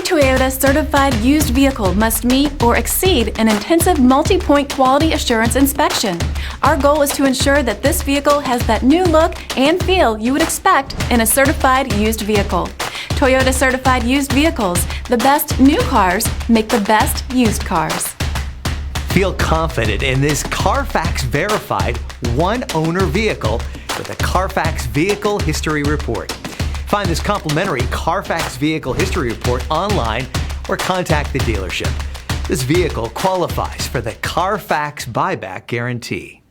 Toyota certified used vehicle must meet or exceed an intensive multi-point quality assurance inspection. Our goal is to ensure that this vehicle has that new look and feel you would expect in a certified used vehicle. Toyota certified used vehicles. The best new cars make the best used cars. Feel confident in this Carfax verified one-owner vehicle with a Carfax Vehicle History Report. Find this complimentary Carfax Vehicle History Report online or contact the dealership. This vehicle qualifies for the Carfax Buyback Guarantee.